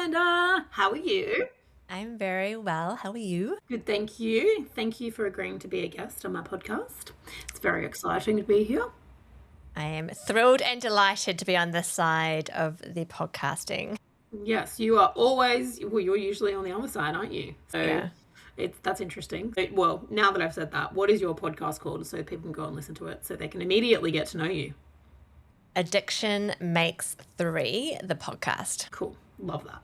Amanda. How are you? I'm very well. How are you? Good, thank you. Thank you for agreeing to be a guest on my podcast. It's very exciting to be here. I am thrilled and delighted to be on this side of the podcasting. Yes, you are always, well, you're usually on the other side, aren't you? So Yeah. that's interesting. Well, now that I've said that, what is your podcast called so people can go and listen to it so they can immediately get to know you? Addiction Makes Three, the podcast. Cool. Love that.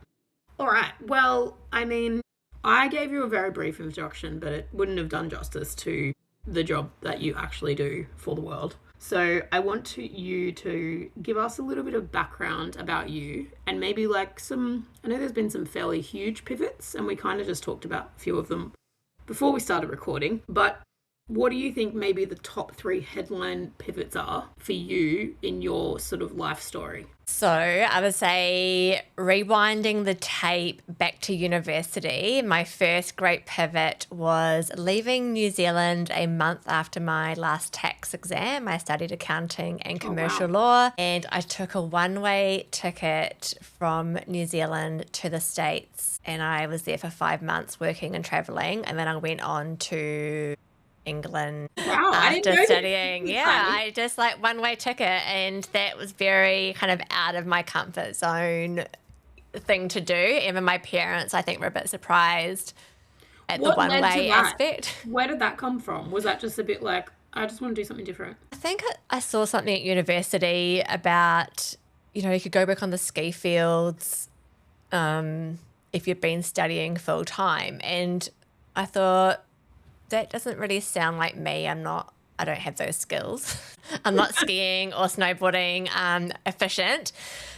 All right. Well, I gave you a very brief introduction, but it wouldn't have done justice to the job that you actually do for the world. So I want you to give us a little bit of background about you and maybe like I know there's been some fairly huge pivots and we kind of just talked about a few of them before we started recording, but what do you think maybe the top three headline pivots are for you in your sort of life story? So I would say rewinding the tape back to university, my first great pivot was leaving New Zealand a month after my last tax exam. I studied accounting and commercial law, and I took a one-way ticket from New Zealand to the States, and I was there for 5 months working and traveling, and then I went on to England after studying. Yeah, I just like one-way ticket, and that was very kind of out of my comfort zone thing to do. Even my parents, I think, were a bit surprised at the one-way aspect. Where did that come from? Was that just a bit like, I just want to do something different? I think I saw something at university about, you could go back on the ski fields if you'd been studying full time, and I thought, that doesn't really sound like me. I don't have those skills. I'm not skiing or snowboarding efficient,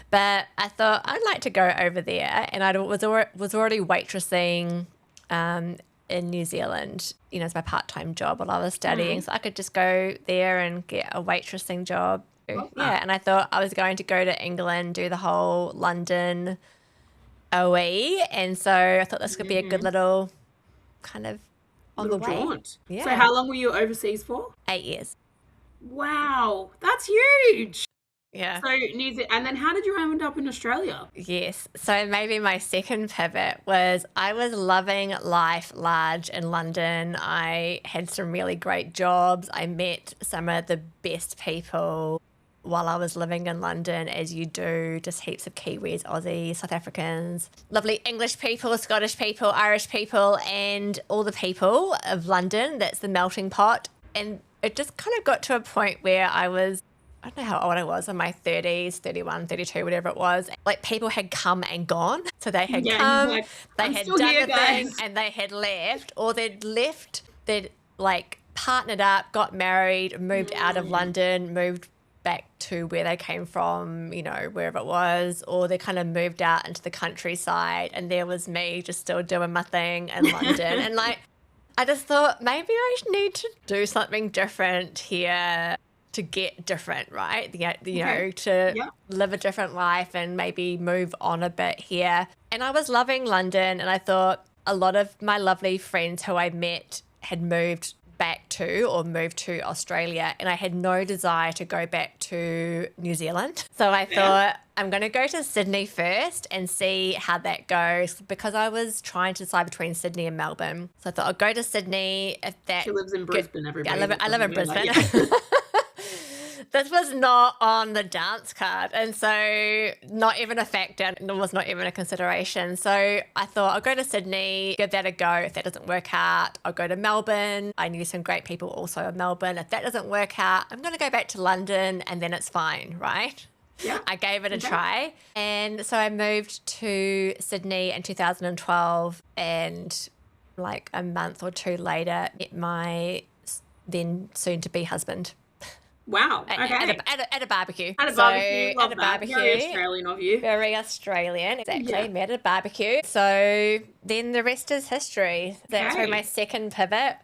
but I thought I'd like to go over there. And I was already waitressing in New Zealand, as my part-time job while I was studying. So I could just go there and get a waitressing job. Yeah, and I thought I was going to go to England, do the whole London OE. And so I thought this could be a good little kind of on the way. Jaunt. Yeah. So how long were you overseas for? 8 years. Wow, that's huge. Yeah. So and then how did you end up in Australia? Yes. So maybe my second pivot was I was loving life large in London. I had some really great jobs. I met some of the best people while I was living in London, as you do, just heaps of Kiwis, Aussies, South Africans, lovely English people, Scottish people, Irish people, and all the people of London. That's the melting pot. And it just kind of got to a point where I don't know how old I was, in my 30s, 31, 32, whatever it was. Like, people had come and gone. So they had come, like, they had done the thing, and they had left, or they'd left, they'd like partnered up, got married, moved out of London, moved back to where they came from, wherever it was, or they kind of moved out into the countryside, and there was me just still doing my thing in London. And like, I just thought maybe I need to do something different here to get different, right? To live a different life and maybe move on a bit here. And I was loving London, and I thought a lot of my lovely friends who I met had moved to Australia, and I had no desire to go back to New Zealand. So I thought, I'm going to go to Sydney first and see how that goes, because I was trying to decide between Sydney and Melbourne. So I thought I'll go to Sydney. She lives in Brisbane, everybody. I live in Brisbane. This was not on the dance card, and so not even a factor, and it was not even a consideration. So I thought, I'll go to Sydney, give that a go. If that doesn't work out, I'll go to Melbourne. I knew some great people also in Melbourne. If that doesn't work out, I'm going to go back to London, and then it's fine, right? Yeah. I gave it a try. And so I moved to Sydney in 2012, and like a month or two later, met my then soon-to-be husband. Wow. Okay. At a barbecue. At a barbecue. Love that. Very Australian of you. Very Australian. Exactly. Yeah. Met at a barbecue. So then the rest is history. That's where my second pivot.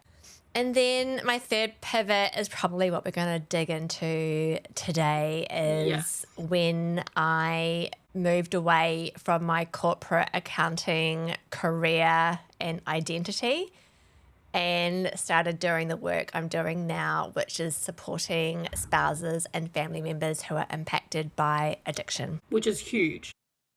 And then my third pivot is probably what we're going to dig into today, is when I moved away from my corporate accounting career and identity and started doing the work I'm doing now, which is supporting spouses and family members who are impacted by addiction. Which is huge.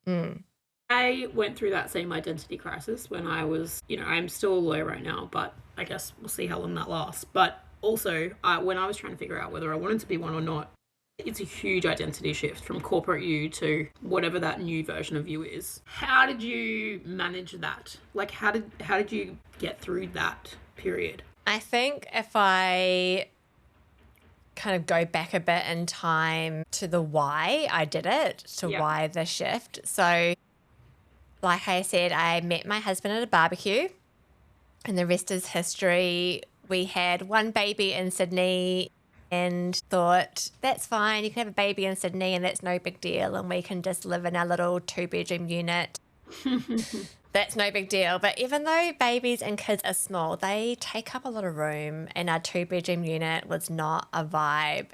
Mm. I went through that same identity crisis when I was, I'm still a lawyer right now, but I guess we'll see how long that lasts. But also, when I was trying to figure out whether I wanted to be one or not, it's a huge identity shift from corporate you to whatever that new version of you is. How did you manage that? Like, how did you get through that period? I think if I kind of go back a bit in time to the why I did it, to Yeah. why the shift. So, like I said, I met my husband at a barbecue, and the rest is history. We had one baby in Sydney and thought, that's fine, you can have a baby in Sydney and that's no big deal, and we can just live in our little 2-bedroom unit. That's no big deal. But even though babies and kids are small, they take up a lot of room, and our 2-bedroom unit was not a vibe.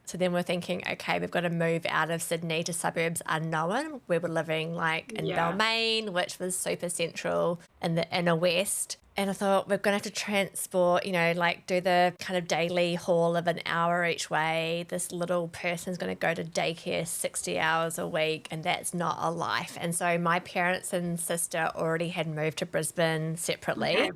So then we're thinking, okay, we've got to move out of Sydney to suburbs unknown. We were living like in Yeah. Balmain, which was super central in the inner west. And I thought, we're going to have to transport, like do the kind of daily haul of an hour each way. This little person's going to go to daycare 60 hours a week, and that's not a life. And so my parents and sister already had moved to Brisbane separately. Okay.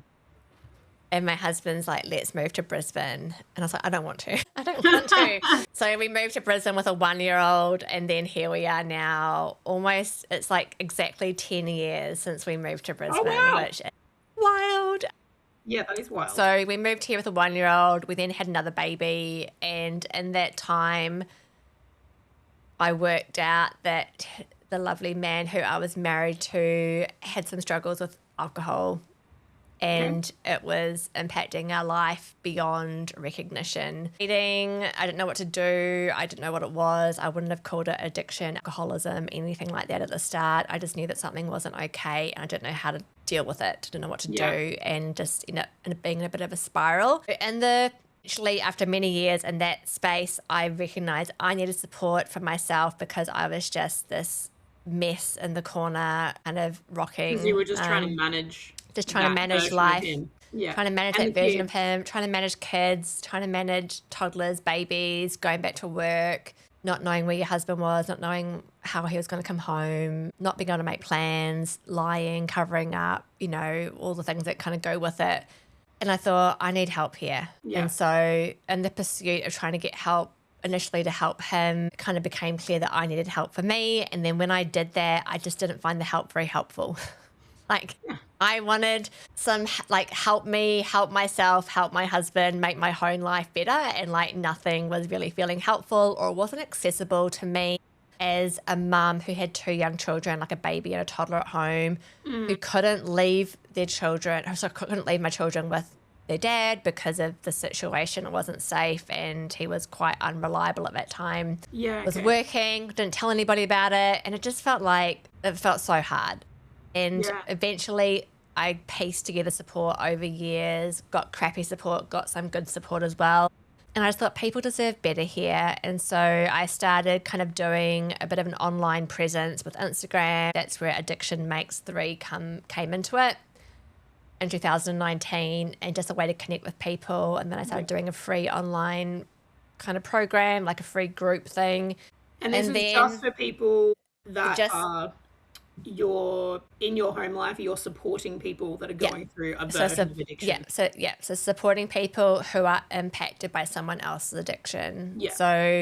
And my husband's like, let's move to Brisbane. And I was like, I don't want to. I don't want to. So we moved to Brisbane with a 1-year-old. And then here we are now. It's like exactly 10 years since we moved to Brisbane, wow. which is wild. Yeah, that is wild. So we moved here with a 1-year-old. We then had another baby. And in that time, I worked out that the lovely man who I was married to had some struggles with alcohol. And it was impacting our life beyond recognition. Eating, I didn't know what to do. I didn't know what it was. I wouldn't have called it addiction, alcoholism, anything like that at the start. I just knew that something wasn't okay, and I didn't know how to deal with it. Didn't know what to do, and just being in a bit of a spiral. And actually, after many years in that space, I recognized I needed support for myself, because I was just this mess in the corner, kind of rocking. Because you were just trying to manage. Just trying to manage life, trying to manage that version of him, trying to manage kids, trying to manage toddlers, babies, going back to work, not knowing where your husband was, not knowing how he was going to come home, not being able to make plans, lying, covering up, all the things that kind of go with it. And I thought, I need help here. Yeah. And so in the pursuit of trying to get help, initially to help him, it kind of became clear that I needed help for me. And then when I did that, I just didn't find the help very helpful. I wanted some, help me, help myself, help my husband, make my home life better. And nothing was really feeling helpful, or wasn't accessible to me as a mum who had 2 young children, like a baby and a toddler at home, who couldn't leave their children, so couldn't leave my children with their dad because of the situation. It wasn't safe, and he was quite unreliable at that time. Yeah. Was working, didn't tell anybody about it. And it just felt so hard. And eventually I pieced together support over years, got crappy support, got some good support as well. And I just thought people deserve better here. And so I started kind of doing a bit of an online presence with Instagram. That's where Addiction Makes 3 came into it in 2019, and just a way to connect with people. And then I started doing a free online kind of program, like a free group thing. And this is just for people that are in your home life, you're supporting people that are going through a version of addiction. So supporting people who are impacted by someone else's addiction. Yeah. So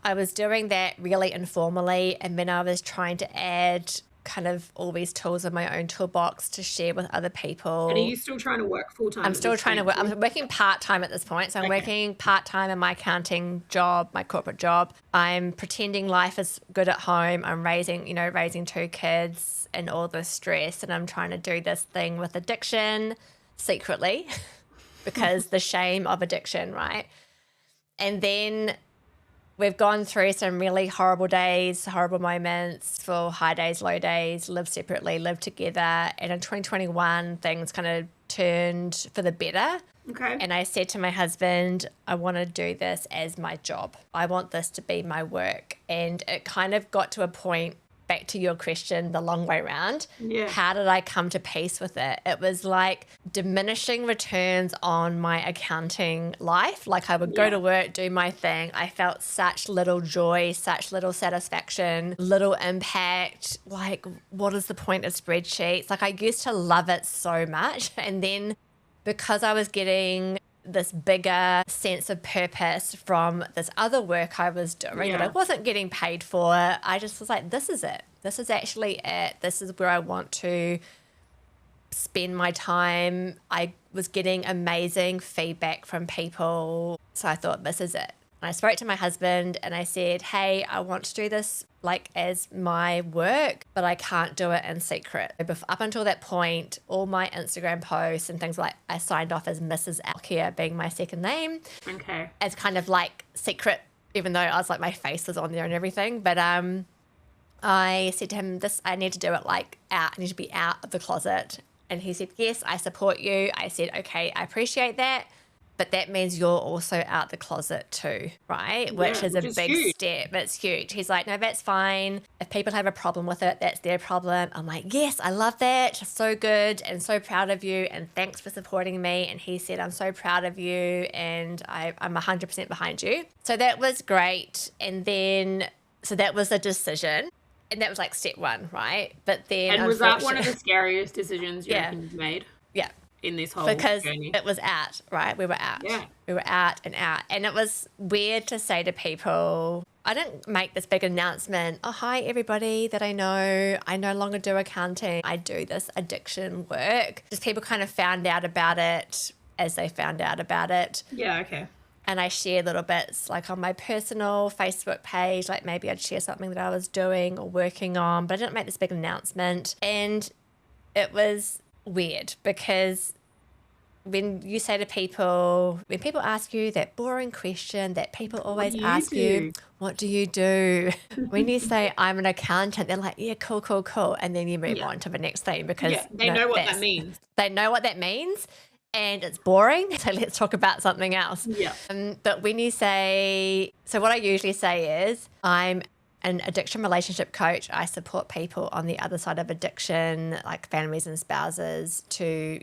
I was doing that really informally, and then I was trying to add kind of all these tools in my own toolbox to share with other people. And are you still trying to work full-time? I'm still trying to work. I'm working part-time at this point. So I'm working part-time in my accounting job, my corporate job. I'm pretending life is good at home. I'm raising 2 kids and all this stress. And I'm trying to do this thing with addiction secretly because the shame of addiction, right? And then we've gone through some really horrible days, horrible moments, for high days, low days, live separately, live together. And in 2021, things kind of turned for the better. Okay. And I said to my husband, I want to do this as my job. I want this to be my work. And it kind of got to a point back to your question the long way around, Yeah. how did I come to peace with it? It was like diminishing returns on my accounting life. Like I would go to work, do my thing. I felt such little joy, such little satisfaction, little impact. Like, what is the point of spreadsheets? Like I used to love it so much. And then because I was getting this bigger sense of purpose from this other work I was doing that I wasn't getting paid for, I just was like, this is it. This is actually it. This is where I want to spend my time. I was getting amazing feedback from people. So I thought, this is it. And I spoke to my husband and I said, hey, I want to do this like as my work, but I can't do it in secret. Up until that point, all my Instagram posts and things like I signed off as Mrs. Lockyer being my second name. Okay. As kind of like secret, even though I was like my face was on there and everything. But I said to him, I need to do it like out. I need to be out of the closet. And he said, yes, I support you. I said, okay, I appreciate that. But that means you're also out the closet too, right? Which is a big huge. step. It's huge. He's like, no, that's fine. If people have a problem with it, that's their problem. I'm like, yes, I love that. So good and so proud of you. And thanks for supporting me. And he said, I'm so proud of you. And I'm 100% behind you. So that was great. And then, so that was a decision. And that was like step one, right? But then, and was that one of the scariest decisions you reckon you've made? Yeah. In this whole because journey? It was out, right? We were out. Yeah. We were out and out. And it was weird to say to people, I didn't make this big announcement. Oh, hi, everybody that I know. I no longer do accounting. I do this addiction work. Just people kind of found out about it as they found out about it. Yeah, okay. And I shared little bits like on my personal Facebook page, like maybe I'd share something that I was doing or working on, but I didn't make this big announcement. And it was weird because when you say to people, when people ask you that boring question that people always ask you, what do you do? When you say I'm an accountant, they're like, yeah, cool, cool, cool. And then you move on to the next thing because they know what that means. They know what that means and it's boring. So let's talk about something else. Yeah. But when you say, so what I usually say is I'm an addiction relationship coach. I support people on the other side of addiction, like families and spouses, to,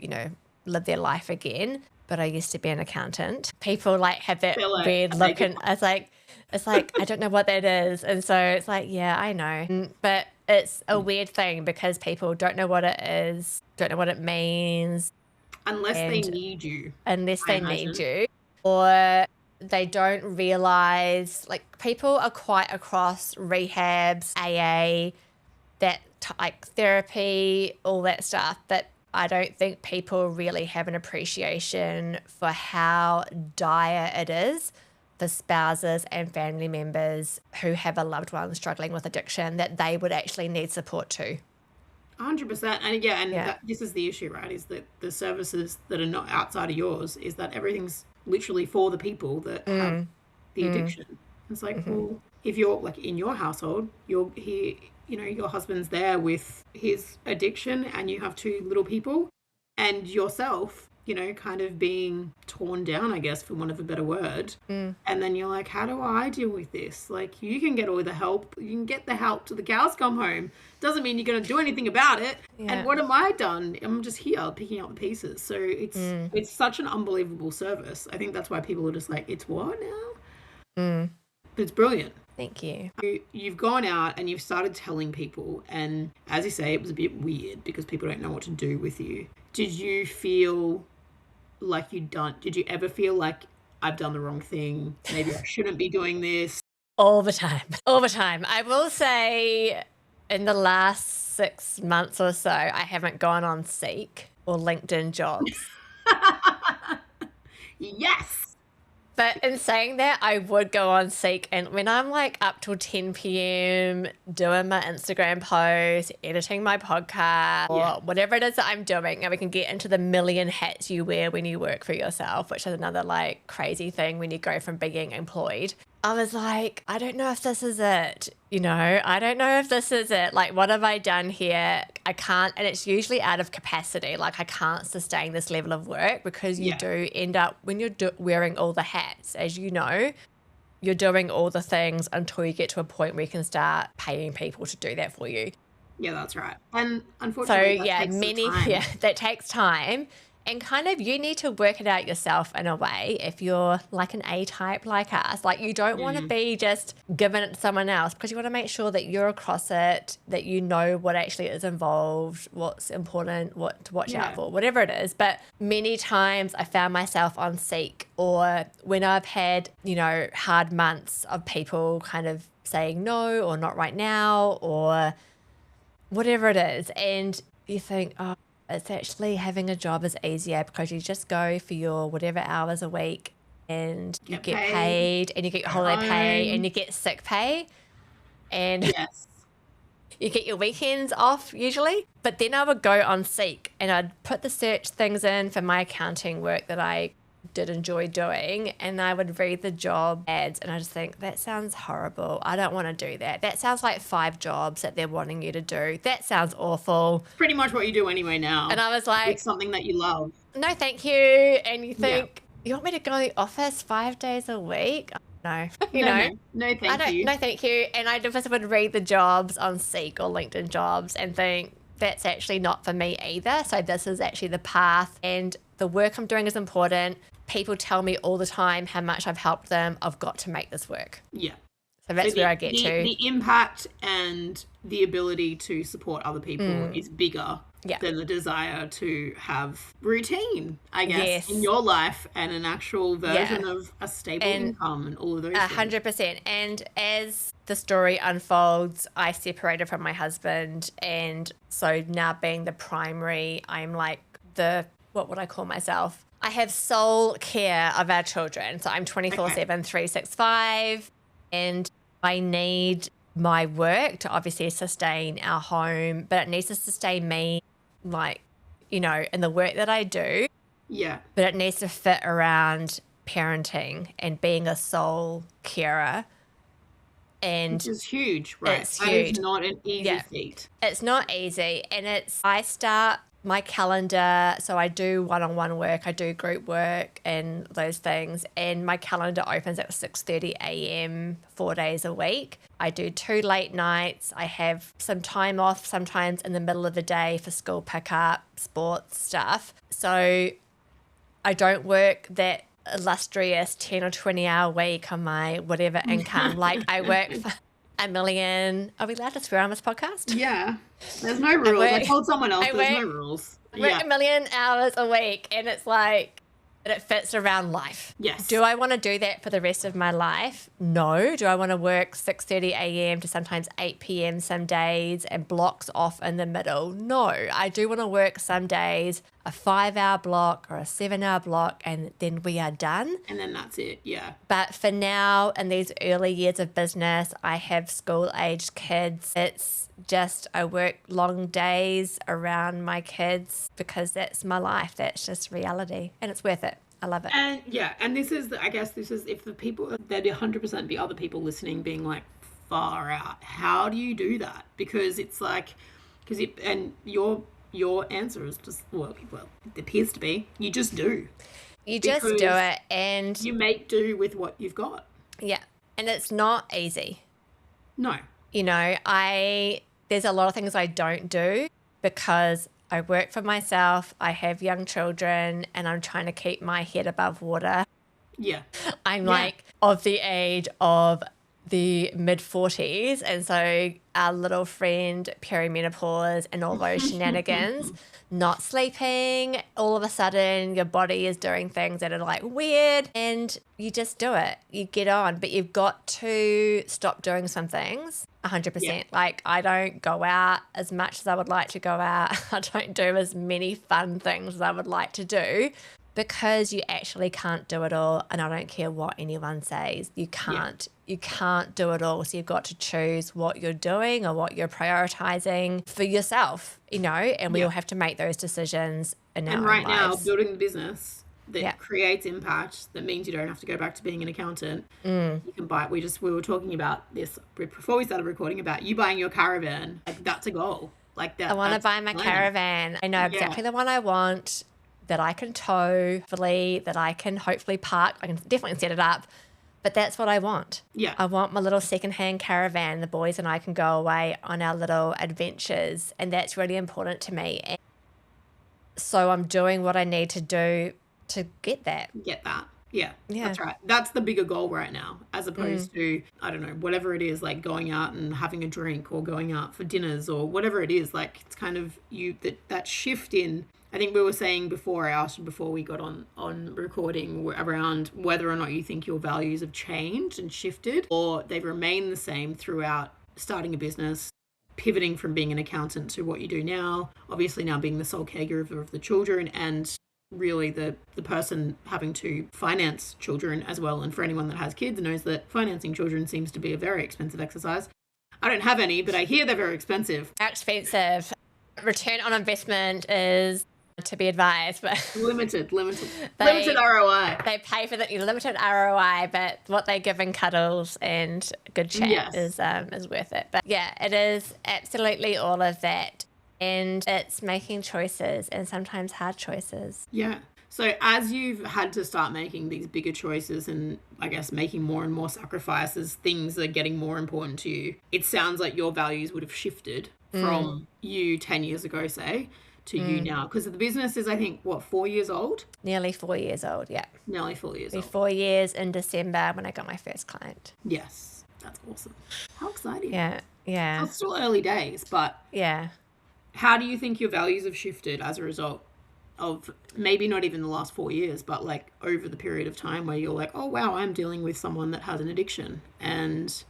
live their life again. But I used to be an accountant. People like have that weird look and it's like, I don't know what that is. And so it's like, yeah, I know. But it's a weird thing because people don't know what it is, don't know what it means. Unless they need you. Unless they need you. Or they don't realize, like people are quite across rehabs, AA, like therapy, all that stuff. But I don't think people really have an appreciation for how dire it is for spouses and family members who have a loved one struggling with addiction, that they would actually need support too. 100%. And this is the issue, right? Is that the services that are not outside of yours, is that everything's literally for the people that have the addiction. It's like, well, if you're like in your household, you're here, your husband's there with his addiction and you have two little people and yourself, kind of being torn down, I guess, for want of a better word. And then you're like, how do I deal with this? Like, you can get all the help. You can get the help till the cows come home. Doesn't mean you're going to do anything about it. Yeah. And what am I done? I'm just here picking up the pieces. So it's such an unbelievable service. I think that's why people are just like, it's what now? But it's brilliant. Thank you. You've gone out and you've started telling people. And as you say, it was a bit weird because people don't know what to do with you. Did you feel like did you ever feel like I've done the wrong thing? Maybe I shouldn't be doing this? All the time. All the time. I will say in the last 6 months or so, I haven't gone on Seek or LinkedIn Jobs. Yes. But in saying that, I would go on Seek, and when I'm like up till 10 p.m. doing my Instagram post, editing my podcast, or whatever it is that I'm doing, and we can get into the million hats you wear when you work for yourself, which is another like crazy thing when you go from being employed. I was like, I don't know if this is it. I don't know if this is it. Like, what have I done here? I can't, and it's usually out of capacity. Like, I can't sustain this level of work because you do end up, when you're wearing all the hats, as you know, you're doing all the things until you get to a point where you can start paying people to do that for you. Yeah, that's right. And So unfortunately, that yeah, takes some time. that takes time. And kind of you need to work it out yourself in a way if you're like an A-type like us. Like you don't want to be just giving it to someone else, because you want to make sure that you're across it, that you know what actually is involved, what's important, what to watch out for, whatever it is. But many times I found myself on Seek, or when I've had, you know, hard months of people kind of saying no or not right now or whatever it is. And you think, oh, it's actually having a job is easier because you just go for your whatever hours a week and you get paid and you get your holiday pay and you get sick pay and you get your weekends off usually. But then I would go on Seek and I'd put the search things in for my accounting work that I did enjoy doing, and I would read the job ads and I just think, that sounds horrible. I don't want to do that. That sounds like 5 jobs that they're wanting you to do. That sounds awful. It's pretty much what you do anyway now. And I was like, it's something that you love. No, thank you. And you think, you want me to go to the office 5 days a week? No, no, thank you. No, thank you. And I just would read the jobs on Seek or LinkedIn jobs and think, that's actually not for me either. So this is actually the path, and the work I'm doing is important. People tell me all the time how much I've helped them. I've got to make this work. Yeah. So that's where I get to. The impact and the ability to support other people is bigger than the desire to have routine, I guess, in your life and an actual version of a stable income and all of those things. 100%. And as the story unfolds, I separated from my husband, and so now being the primary, I'm like what would I call myself? I have sole care of our children. So I'm 24/7, 365, and I need my work to obviously sustain our home, but it needs to sustain me, like, you know, in the work that I do. Yeah. But it needs to fit around parenting and being a sole carer. And which is huge, right? It's huge. That is not an easy feat. It's not easy. And I start my calendar, so I do one-on-one work, I do group work and those things, and my calendar opens at 6:30 a.m. 4 days a week. I do 2 late nights. I have some time off sometimes in the middle of the day for school pickup, sports stuff. So I don't work that illustrious 10 or 20 hour week on my whatever income. Like I work for $1 million. Are we allowed to swear on this podcast? Yeah. There's no rules. I told someone else there's no rules. I work 1 million hours a week, and it's like, and it fits around life. Yes. Do I want to do that for the rest of my life? No. Do I want to work 6:30 a.m. to sometimes 8 p.m. some days and blocks off in the middle? No. I do want to work some days a 5-hour block or a 7-hour block, and then we are done. And then that's it, yeah. But for now, in these early years of business, I have school-aged kids. It's just I work long days around my kids because that's my life. That's just reality, and it's worth it. I love it. And and this is if the people, there'd 100% be other people listening being like, far out. How do you do that? Because it's like, your answer is just, well, it appears to be, you just do. You just do it, and you make do with what you've got. Yeah, and it's not easy. No. You know, there's a lot of things I don't do because I work for myself, I have young children, and I'm trying to keep my head above water. Yeah. I'm like of the age of the mid-40s, and so our little friend perimenopause and all those shenanigans, not sleeping, all of a sudden your body is doing things that are like weird, and you just do it. You get on, but you've got to stop doing some things 100%. Yeah. Like I don't go out as much as I would like to go out. I don't do as many fun things as I would like to do because you actually can't do it all, and I don't care what anyone says. You can't. Yeah. You can't do it all, so you've got to choose what you're doing or what you're prioritizing for yourself, you know, and we all have to make those decisions in our own lives. And right now, building the business that creates impact, that means you don't have to go back to being an accountant. You can buy it. We were talking about this before we started recording about you buying your caravan. Like that's a goal. Like that. I want to buy my caravan. I know exactly the one I want, that I can tow fully, that I can hopefully park. I can definitely set it up But that's what I want. Yeah. I want my little secondhand caravan. The boys and I can go away on our little adventures, and that's really important to me. And so I'm doing what I need to do to get that. Get that. Yeah, Yeah. that's right. That's the bigger goal right now, as opposed to, I don't know, whatever it is, like going out and having a drink or going out for dinners or whatever it is. Like, it's kind of that shift in, I think we were saying before, I asked you before we got on recording around whether or not you think your values have changed and shifted, or they've remained the same throughout starting a business, pivoting from being an accountant to what you do now, obviously now being the sole caregiver of the children, and really the person having to finance children as well. And for anyone that has kids knows that financing children seems to be a very expensive exercise. I don't have any, but I hear they're very expensive. Expensive. Return on investment is to be advised, but limited ROI. They pay for the limited ROI, but what they give in cuddles and good chat is worth it. But yeah, it is absolutely all of that. And it's making choices, and sometimes hard choices. Yeah. So as you've had to start making these bigger choices and I guess making more and more sacrifices, things are getting more important to you. It sounds like your values would have shifted from you 10 years ago, say, to you now. Because the business is, I think, what, 4 years old? Nearly 4 years old, yeah. Nearly 4 years old. 4 years in December when I got my first client. Yes. That's awesome. How exciting. Yeah. So it's still early days, but... Yeah. How do you think your values have shifted as a result of maybe not even the last 4 years, but like over the period of time where you're like, oh, wow, I'm dealing with someone that has an addiction and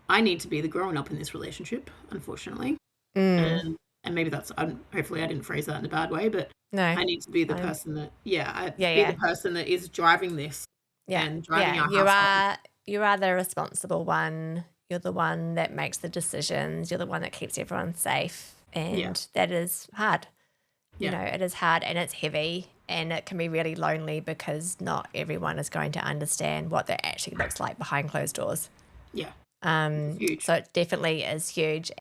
I need to be the grown up in this relationship, unfortunately. And maybe that's, hopefully I didn't phrase that in a bad way, but no, I need to be the person that, be the person that is driving this and driving our household. You are the responsible one. You're the one that makes the decisions. You're the one that keeps everyone safe. And that is hard. You know, it is hard and it's heavy and it can be really lonely because not everyone is going to understand what that actually looks like behind closed doors. Yeah. Huge. So it definitely is huge.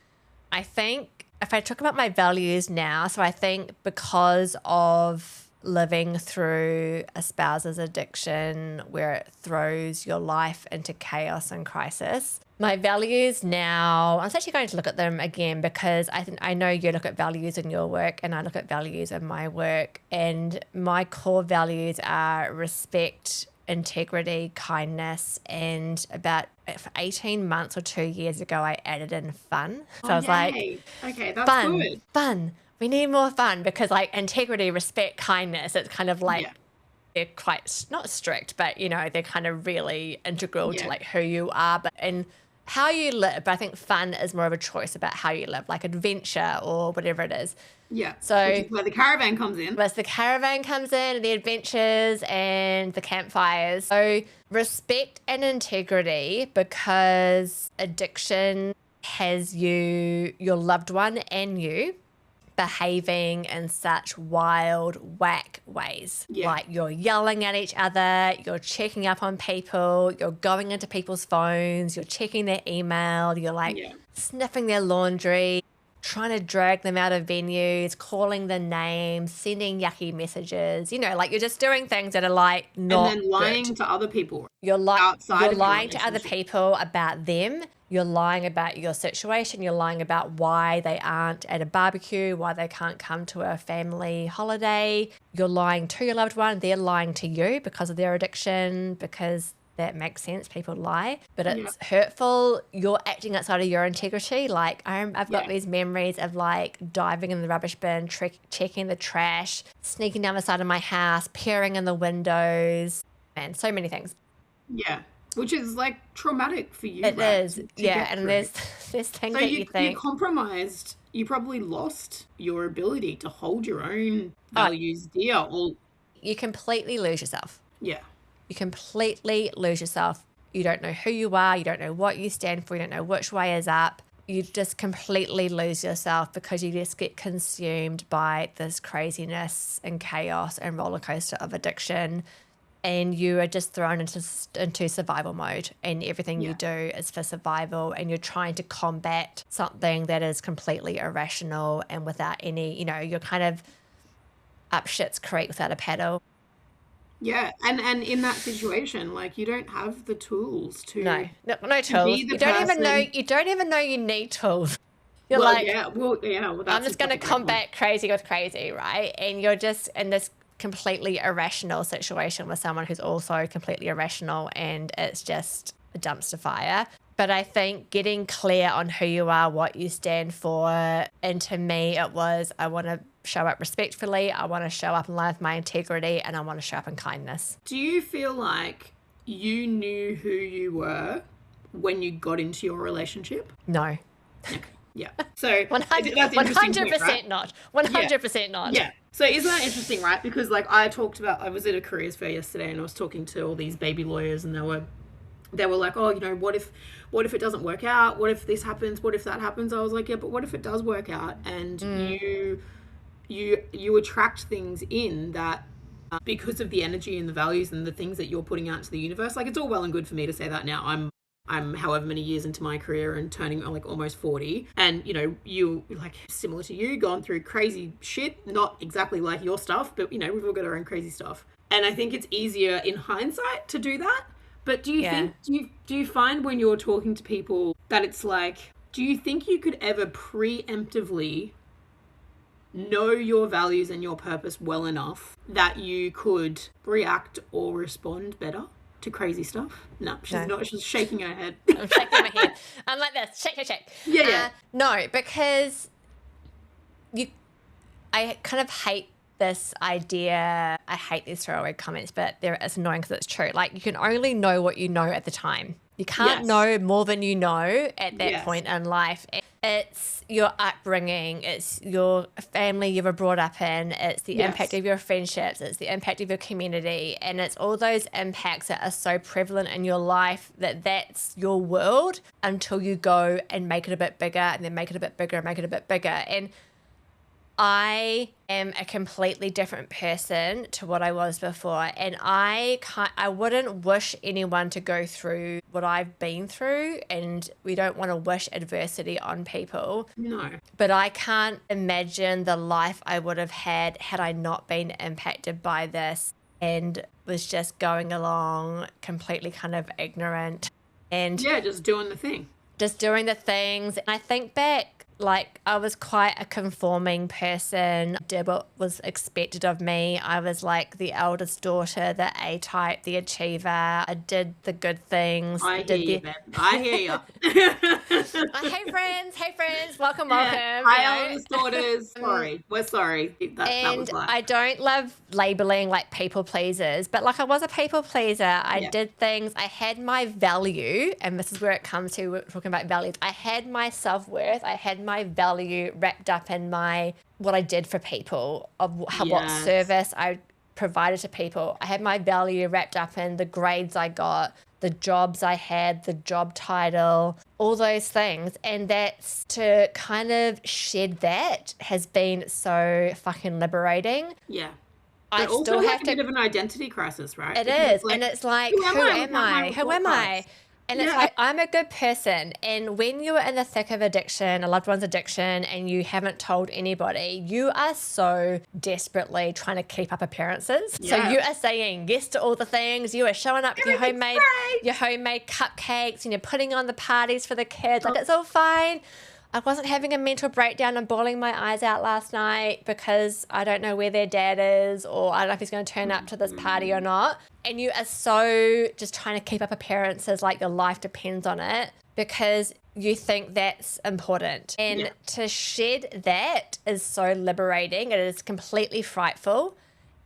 I think if I talk about my values now, so I think because of living through a spouse's addiction where it throws your life into chaos and crisis, my values now, I was actually going to look at them again because I know you look at values in your work and I look at values in my work, and my core values are respect, integrity, kindness, and about 18 months or 2 years ago, I added in fun. So I was like, okay, that's good. Fun. We need more fun because like integrity, respect, kindness, it's kind of like they're quite not strict, but you know, they're kind of really integral to like who you are, but and how you live. But I think fun is more of a choice about how you live, like adventure or whatever it is. Yeah. So which is where the caravan comes in. Whereas the caravan comes in, the adventures and the campfires. So respect and integrity, because addiction has your loved one and you behaving in such wild, whack ways. Like you're yelling at each other, you're checking up on people, you're going into people's phones, you're checking their email, you're like sniffing their laundry, trying to drag them out of venues, calling their names, sending yucky messages. You know, like you're just doing things that are like not and then lying good. to other people. You're lying to other people about them. You're lying about your situation. You're lying about why they aren't at a barbecue, why they can't come to a family holiday. You're lying to your loved one. They're lying to you because of their addiction, because that makes sense. People lie, but it's hurtful. You're acting outside of your integrity. Like I've got these memories of like diving in the rubbish bin, checking the trash, sneaking down the side of my house, peering in the windows, and so many things. Yeah. Which is like traumatic for you. It is. And there's things that you think. You compromised. You probably lost your ability to hold your own values dear. Or you completely lose yourself. Yeah. You completely lose yourself. You don't know who you are. You don't know what you stand for. You don't know which way is up. You just completely lose yourself because you just get consumed by this craziness and chaos and roller coaster of addiction. And you are just thrown into survival mode, and everything you do is for survival, and you're trying to combat something that is completely irrational and without any, you know, you're kind of up shit's creek without a paddle. Yeah, and in that situation, like you don't have the tools No, no to tools. be the person. You don't even know you need tools. You're Well, like, yeah, well, I'm that's just going to exactly my point. combat crazy with crazy, right? And you're just in this completely irrational situation with someone who's also completely irrational, and it's just a dumpster fire. But I think getting clear on who you are, what you stand for, and to me, it was I want to show up respectfully, I want to show up in line with my integrity, and I want to show up in kindness. Do you feel like you knew who you were when you got into your relationship? No. Okay. Yeah. So 100, that's an interesting point, right? 100% not. Yeah. 100% not. Yeah. So isn't that interesting, right? Because like I was at a careers fair yesterday and I was talking to all these baby lawyers and they were like, oh, what if it doesn't work out? What if this happens? What if that happens? I was like, yeah, but what if it does work out and you attract things in that because of the energy and the values and the things that you're putting out to the universe. Like it's all well and good for me to say that now. I'm however many years into my career and turning like almost 40, and you like similar to you gone through crazy shit, not exactly like your stuff, but we've all got our own crazy stuff, and I think it's easier in hindsight to do that. But do you think do you find when you're talking to people that it's like, do you think you could ever preemptively know your values and your purpose well enough that you could react or respond better to crazy stuff? No, she's No. not. She's shaking her head. I'm shaking my head. I'm like this. Shake, shake, shake. Yeah. No, because I kind of hate this idea. I hate these throwaway comments, but it's annoying because it's true. Like you can only know what you know at the time. You can't Yes. know more than you know at that Yes. point in life. It's your upbringing. It's your family you were brought up in. It's the impact of your friendships. It's the impact of your community. And it's all those impacts that are so prevalent in your life that that's your world until you go and make it a bit bigger and then make it a bit bigger and make it a bit bigger. And I am a completely different person to what I was before, and I wouldn't wish anyone to go through what I've been through, and we don't want to wish adversity on people. No. But I can't imagine the life I would have had I not been impacted by this and was just going along completely kind of ignorant and Yeah, just doing the thing. just doing the things. And I think back, like I was quite a conforming person. Did what was expected of me. I was like the eldest daughter, the A-type, the achiever. I did the good things. I hear you, babe. I hear you. Hey friends, welcome. Hi, eldest daughters. Sorry, we're sorry. That was And like. I don't love labeling like people pleasers, but like I was a people pleaser. I did things. I had my value, and this is where it comes to, we're talking about values. I had my self-worth. I had my value wrapped up in what I did for people, of what service I provided to people. I had my value wrapped up in the grades I got, the jobs I had, the job title, all those things. And that's to kind of shed that has been so fucking liberating. Yeah. I also still have a to. bit of an identity crisis, right? It Because is. And it's like, who am I? Who am I? And it's like, I'm a good person. And when you're in the thick of addiction, a loved one's addiction, and you haven't told anybody, you are so desperately trying to keep up appearances. So you are saying yes to all the things. You are showing up with your homemade cupcakes, and you're putting on the parties for the kids. Like, it's all fine. I wasn't having a mental breakdown and bawling my eyes out last night because I don't know where their dad is, or I don't know if he's going to turn up to this party or not. And you are so just trying to keep up appearances like your life depends on it because you think that's important. And to shed that is so liberating. It is completely frightful.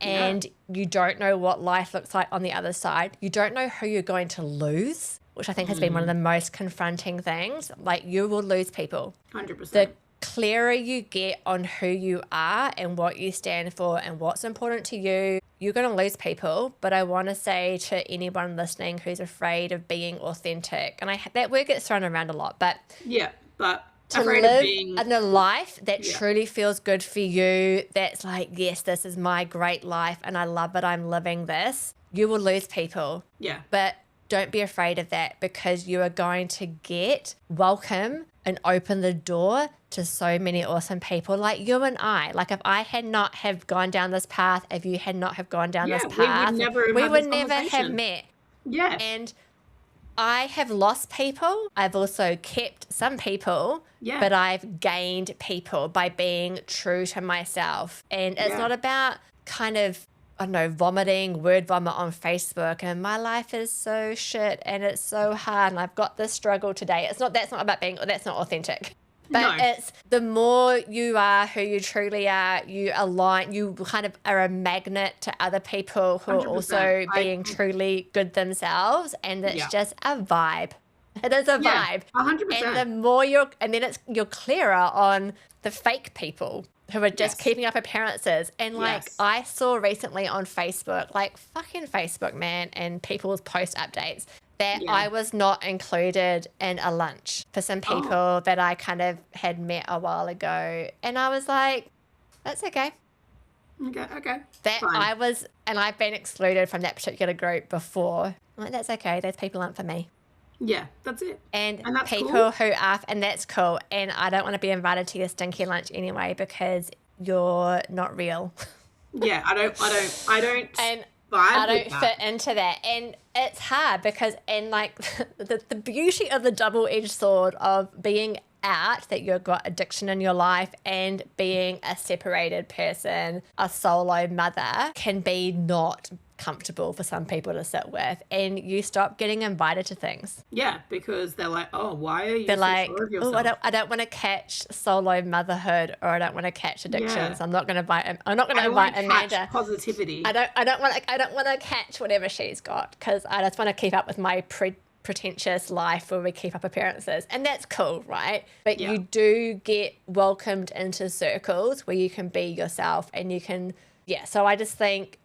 And you don't know what life looks like on the other side. You don't know who you're going to lose, which I think has been one of the most confronting things. Like, you will lose people. 100%. The clearer you get on who you are and what you stand for and what's important to you, you're going to lose people. But I want to say to anyone listening who's afraid of being authentic, and that word gets thrown around a lot, but to live in a life that truly feels good for you, that's like, yes, this is my great life and I love it, I'm living this, you will lose people. Yeah. But don't be afraid of that, because you are going to get welcome and open the door to so many awesome people like you and I. Like, if I had not have gone down this path, if you had not have gone down this we would path, never have we had would this never have conversation. met. Yeah. And I have lost people. I've also kept some people, Yeah. but I've gained people by being true to myself. And it's not about kind of, I don't know, vomiting, word vomit on Facebook, and my life is so shit and it's so hard and I've got this struggle today. That's not about being, that's not authentic. But it's the more you are who you truly are, you align, you kind of are a magnet to other people who 100%. are also being truly good themselves. And it's just a vibe. It is a vibe. 100%. And the more you're clearer on the fake people who are just keeping up appearances. And like I saw recently on Facebook, like fucking Facebook, man, and people's post updates, that I was not included in a lunch for some people that I kind of had met a while ago. And I was like, that's okay. Okay. That fine. I was, and I've been excluded from that particular group before. I'm like, that's okay. Those people aren't for me. Yeah, that's it. And that's people cool. who are, and that's cool. And I don't want to be invited to your stinky lunch anyway, because you're not real. Yeah, I don't And vibe I don't with that. fit into that. And it's hard because, and like the beauty of the double-edged sword of being out that you've got addiction in your life and being a separated person, a solo mother, can be not comfortable for some people to sit with, and you stop getting invited to things. Yeah, because they're like, oh, why are you They're so like, sure of oh, yourself? I don't want to catch solo motherhood, or I don't want to catch addictions. Yeah. I'm not going to invite. I'm not going I to don't want invite to catch Amanda. positivity. I don't want to catch whatever she's got, because I just want to keep up with my pretentious life where we keep up appearances, and that's cool, right? But you do get welcomed into circles where you can be yourself, and you can, so I just think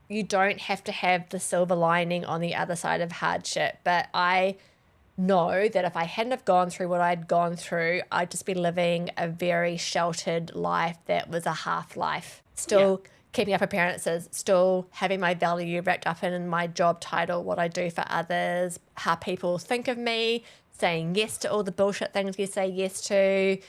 you don't have to have the silver lining on the other side of hardship, but I know that if I hadn't have gone through what I'd gone through, I'd just be living a very sheltered life that was a half life, still keeping up appearances, still having my value wrapped up in my job title, what I do for others, how people think of me, saying yes to all the bullshit things you say yes to,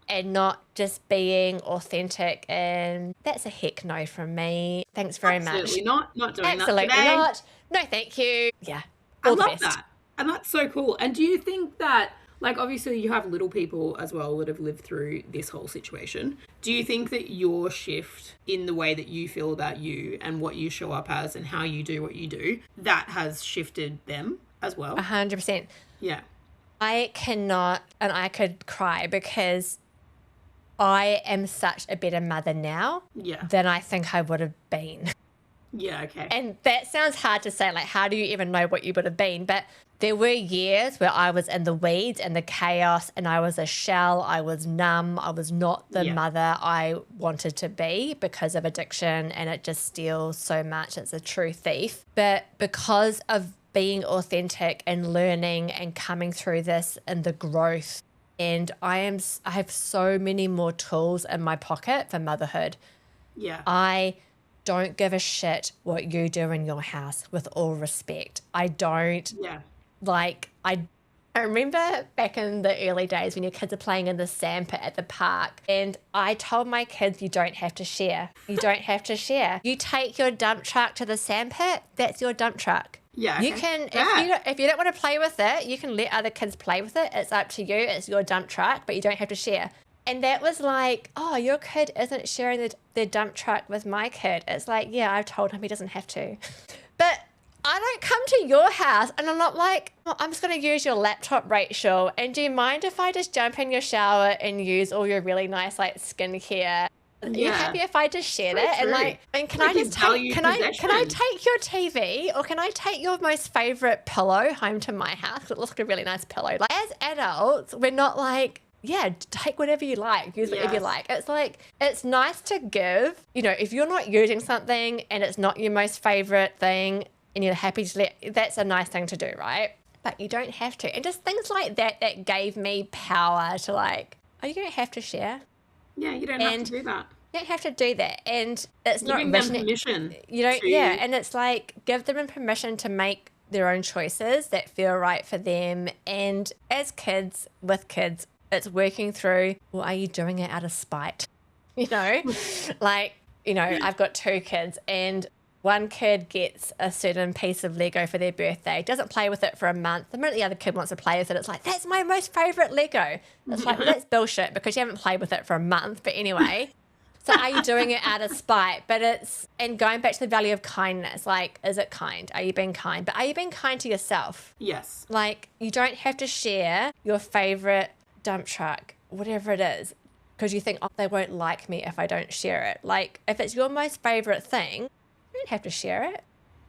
and not just being authentic. And that's a heck no from me. Thanks very much. Absolutely not doing Absolutely that today. not. No, thank you. Yeah. I All the love best. that. And that's so cool. And do you think that, like, obviously you have little people as well that have lived through this whole situation. Do you think that your shift in the way that you feel about you and what you show up as and how you do what you do, that has shifted them as well? 100%. Yeah. I cannot, and I could cry, because I am such a better mother now than I think I would have been. Yeah, okay. And that sounds hard to say, like, how do you even know what you would have been? But there were years where I was in the weeds and the chaos, and I was a shell, I was numb, I was not the mother I wanted to be because of addiction, and it just steals so much. It's a true thief. But because of being authentic and learning and coming through this and the growth, and I have so many more tools in my pocket for motherhood. Yeah. I don't give a shit what you do in your house, with all respect. I don't. Yeah. Like, I remember back in the early days when your kids are playing in the sandpit at the park, and I told my kids, you don't have to share. You don't have to share. You take your dump truck to the sandpit, that's your dump truck. Yeah. You can, if you don't want to play with it, you can let other kids play with it. It's up to you. It's your dump truck, but you don't have to share. And that was like, oh, your kid isn't sharing their dump truck with my kid. It's like, yeah, I've told him he doesn't have to. But I don't come to your house and I'm not like, well, I'm just going to use your laptop, Rachel. And do you mind if I just jump in your shower and use all your really nice, like, skincare? Are you happy if I just share that? True. And like, and can I take your TV, or can I take your most favorite pillow home to my house? It looks like a really nice pillow. Like, as adults, we're not like, yeah, take whatever you like, use whatever you like. It's like, it's nice to give. You know, if you're not using something and it's not your most favorite thing and you're happy to that's a nice thing to do, right? But you don't have to. And just things like that gave me power to like, oh, you don't have to share. Yeah, you don't have to do that. You don't have to do that. And it's not Giving them permission. You don't, to... yeah. And it's like, give them permission to make their own choices that feel right for them. And as kids, with kids, it's working through, well, are you doing it out of spite? You know, like, you know, I've got 2 kids, and one kid gets a certain piece of Lego for their birthday, doesn't play with it for a month. The minute the other kid wants to play with it, it's like, that's my most favorite Lego. It's like, well, that's bullshit because you haven't played with it for a month. But anyway, so are you doing it out of spite? But it's, and going back to the value of kindness, like, is it kind? Are you being kind? But are you being kind to yourself? Yes. Like, you don't have to share your favorite dump truck, whatever it is, because you think, oh, they won't like me if I don't share it. Like, if it's your most favorite thing, you don't have to share it.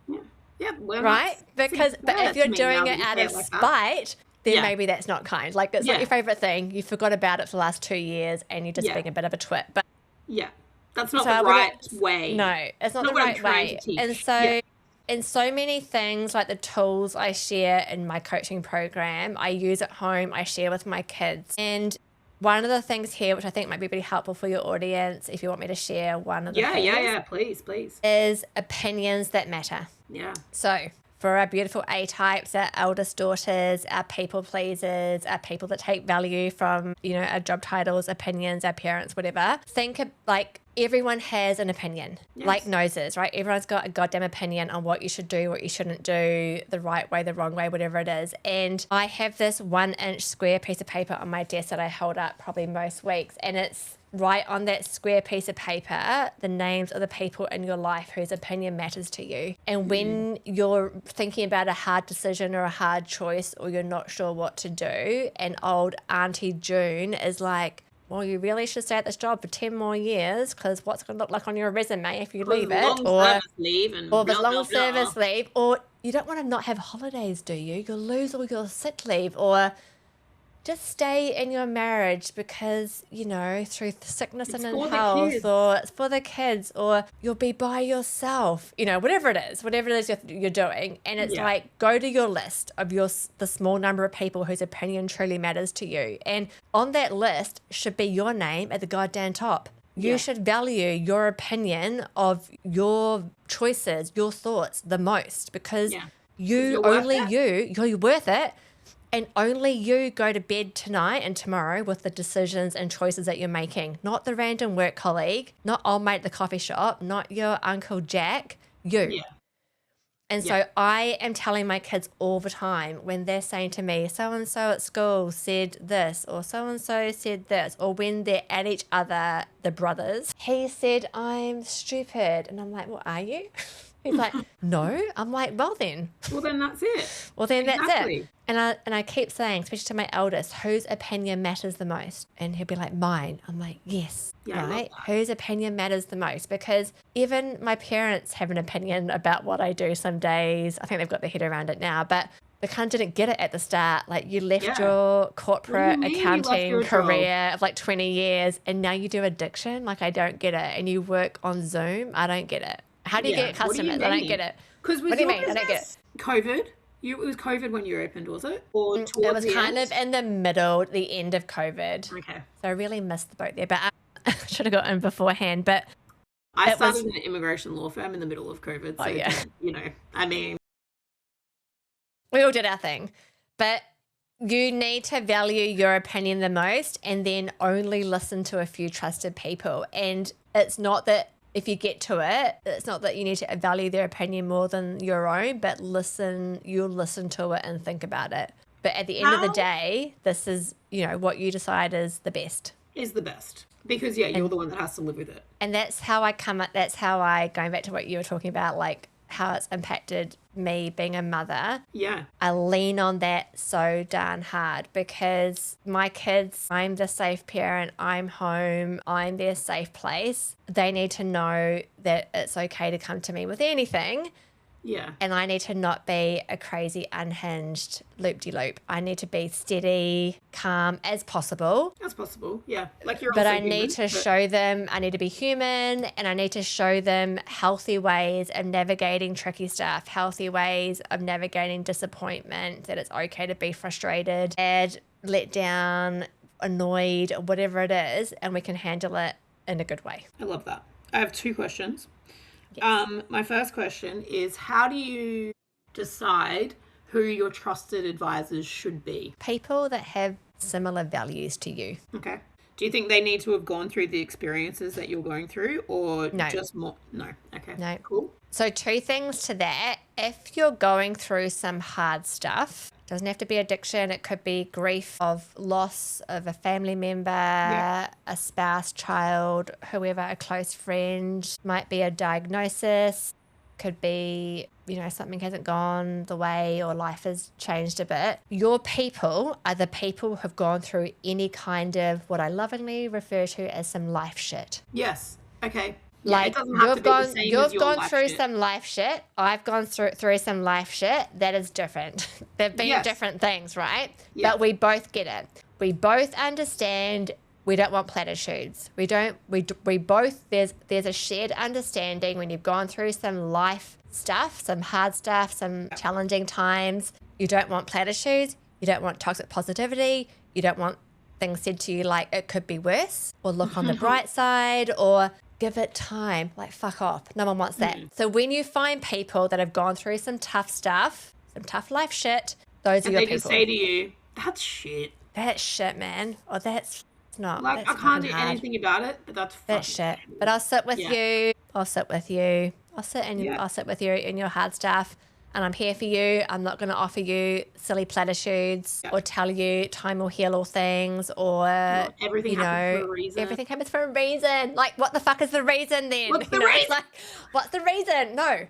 Yeah. Yeah. Well, right? Because, but if you're doing it out of spite, then maybe that's not kind. Like, it's not your favorite thing. You forgot about it for the last 2 years and you're just being a bit of a twit. But yeah, that's not the right way. No, it's not the right way. And so, in so many things, like the tools I share in my coaching program, I use at home, I share with my kids. And one of the things here, which I think might be really helpful for your audience, if you want me to share one of the things. Please. Is opinions that matter. Yeah. So for our beautiful A-types, our eldest daughters, our people pleasers, our people that take value from, you know, our job titles, opinions, our parents, whatever, think of, like, everyone has an opinion, like noses, right? Everyone's got a goddamn opinion on what you should do, what you shouldn't do, the right way, the wrong way, whatever it is. And I have this 1-inch square piece of paper on my desk that I hold up probably most weeks, and it's write on that square piece of paper the names of the people in your life whose opinion matters to you. And when you're thinking about a hard decision or a hard choice, or you're not sure what to do, and old Auntie June is like, well, you really should stay at this job for 10 more years, because what's it going to look like on your resume if you leave it? Or the long service leave. Or you don't want to not have holidays, do you? You'll lose all your sick leave. Or just stay in your marriage because, you know, through sickness and in health, or it's for the kids, or you'll be by yourself, you know, whatever it is you're doing. And it's like, go to your list of the small number of people whose opinion truly matters to you. And on that list should be your name at the goddamn top. You should value your opinion of your choices, your thoughts the most, because you're worth it. And only you go to bed tonight and tomorrow with the decisions and choices that you're making, not the random work colleague, not old mate at the coffee shop, not your Uncle Jack, you. Yeah. And so I am telling my kids all the time when they're saying to me, so-and-so at school said this, or so-and-so said this, or when they're at each other, the brothers, he said, I'm stupid. And I'm like, well, are you? He's like, no. I'm like, well then. Well, then that's it. Well, then that's it. And I keep saying, especially to my eldest, whose opinion matters the most? And he'll be like, mine. I'm like, yes, right? Whose opinion matters the most? Because even my parents have an opinion about what I do some days. I think they've got their head around it now, but they kind of didn't get it at the start. Like, you left your corporate accounting career of like 20 years, and now you do addiction. Like, I don't get it. And you work on Zoom. I don't get it. How do you get customers? I don't get it. What do you mean? I don't get it. COVID? It was COVID when you opened, was it? Or it was kind of in the middle, the end of COVID. Okay. So I really missed the boat there, but I should have got in beforehand. But I started an immigration law firm in the middle of COVID. So, you know, I mean, we all did our thing. But you need to value your opinion the most, and then only listen to a few trusted people. And it's not that if you get to it, it's not that you need to value their opinion more than your own, but you'll listen to it and think about it. But at the end of the day, this is, you know, what you decide is the best. Is the best. Because, you're the one that has to live with it. And that's how going back to what you were talking about, like how it's impacted me being a mother. Yeah. I lean on that so darn hard, because my kids, I'm the safe parent, I'm home, I'm their safe place. They need to know that it's okay to come to me with anything. Yeah. And I need to not be a crazy, unhinged loop-de-loop. I need to be steady, calm as possible. As possible, yeah. Like you're but also I need to show them, I need to be human, and I need to show them healthy ways of navigating tricky stuff, healthy ways of navigating disappointment, that it's okay to be frustrated, sad, let down, annoyed, whatever it is, and we can handle it in a good way. I love that. I have 2 questions. Yes. My first question is, how do you decide who your trusted advisors should be? People that have similar values to you. Okay. Do you think they need to have gone through the experiences that you're going through, or No. just more? No. Okay. No. Cool. So 2 things to that. If you're going through some hard stuff, doesn't have to be addiction. It could be grief of loss of a family member, a spouse, child, whoever, a close friend, might be a diagnosis, could be, something hasn't gone the way or life has changed a bit. Your people are the people who have gone through any kind of what I lovingly refer to as some life shit. Yes. Okay. Yeah, Like it doesn't have to be the same as you've your gone life through shit. some life shit. I've gone through some life shit. That is different. They've been Yes. different things, right? Yeah. But we both get it. We both understand. We don't want platitudes. We don't. We both. There's a shared understanding when you've gone through some life stuff, some hard stuff, some challenging times. You don't want platitudes. You don't want toxic positivity. You don't want things said to you like it could be worse, or look on the bright side, or give it time. Like, fuck off. No one wants that. So when you find people that have gone through some tough stuff, some tough life shit, those are And your they people. just say to you, "That's shit. That's shit, man. Or that's not. Like, That's I can't do fucking hard. anything about it, but that's That's fucking shit. But I'll sit with Yeah. you. I'll sit with you. Yeah. I'll sit with you in your hard stuff. And I'm here for you. I'm not going to offer you silly platitudes or tell you time will heal all things, or, everything happens for a reason. everything happens for a reason. Like, what the fuck is the reason then? What's the It's reason? like, what's the reason? No.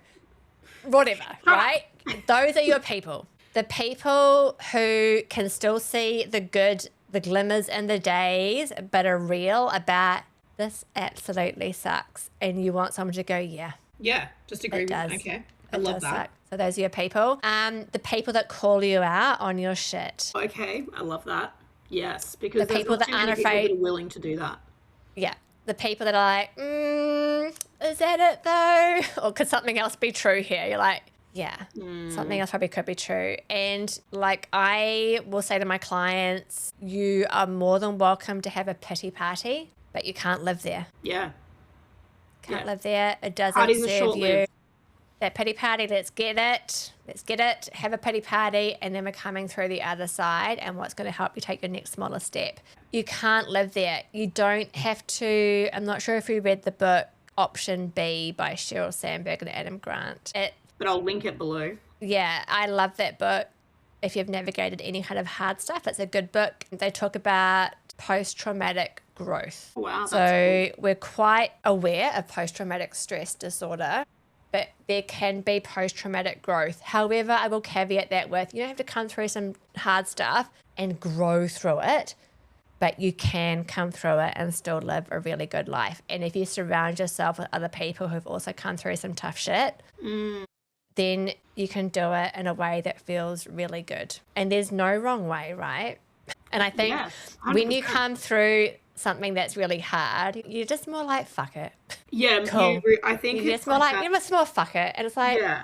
Whatever, right? Those are your people. The people who can still see the good, the glimmers and the days, but are real about this absolutely sucks. And you want someone to go, yeah, Yeah, just agree it with does. Okay. I It love does that. suck. So those are your people. The people that call you out on your shit. Okay, I love that. Yes, because The there's people not that too many aren't people that afraid- are willing to do that. Yeah. The people that are like, is that it though? Or could something else be true here? You're like, yeah, something else probably could be true. And like I will say to my clients, you are more than welcome to have a pity party, but you can't live there. Yeah. Can't live there. It doesn't Parties are serve you. short-lived. That pity party, let's get it, have a pity party, and then we're coming through the other side and what's going to help you take your next smaller step. You can't live there. You don't have to. I'm not sure if you read the book Option B by Sheryl Sandberg and Adam Grant. But I'll link it below. Yeah, I love that book. If you've navigated any kind of hard stuff, it's a good book. They talk about post-traumatic growth. Wow, that's So we're quite aware of post-traumatic stress disorder, but there can be post-traumatic growth. However, I will caveat that with, you don't have to come through some hard stuff and grow through it, but you can come through it and still live a really good life. And if you surround yourself with other people who've also come through some tough shit, then you can do it in a way that feels really good. And there's no wrong way, right? And I think Yes, when you 100%. come through something that's really hard, you're just more like, fuck it. Yeah, Cool. I think You're it's just more like, that- you're just more fuck it. And it's like, yeah,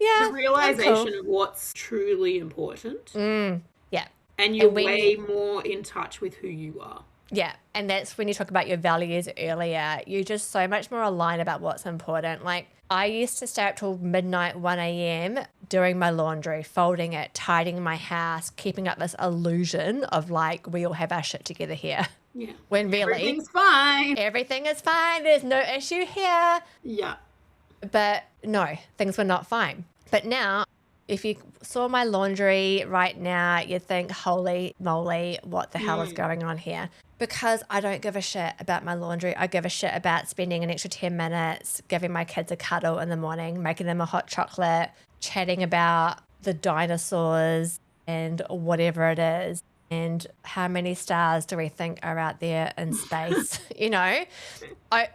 yeah, the realization I'm cool. of what's truly important, Yeah. and you're And when way more in touch with who you are. Yeah, and that's when you talk about your values earlier. You're just so much more aligned about what's important. Like, I used to stay up till midnight, 1 a.m. doing my laundry, folding it, tidying my house, keeping up this illusion of like, we all have our shit together here. Yeah, When really, everything's fine. everything is fine. There's no issue here. Yeah, But no, things were not fine. But now, if you saw my laundry right now, you'd think, holy moly, what the hell is going on here? Because I don't give a shit about my laundry. I give a shit about spending an extra 10 minutes, giving my kids a cuddle in the morning, making them a hot chocolate, chatting about the dinosaurs and whatever it is. And how many stars do we think are out there in space?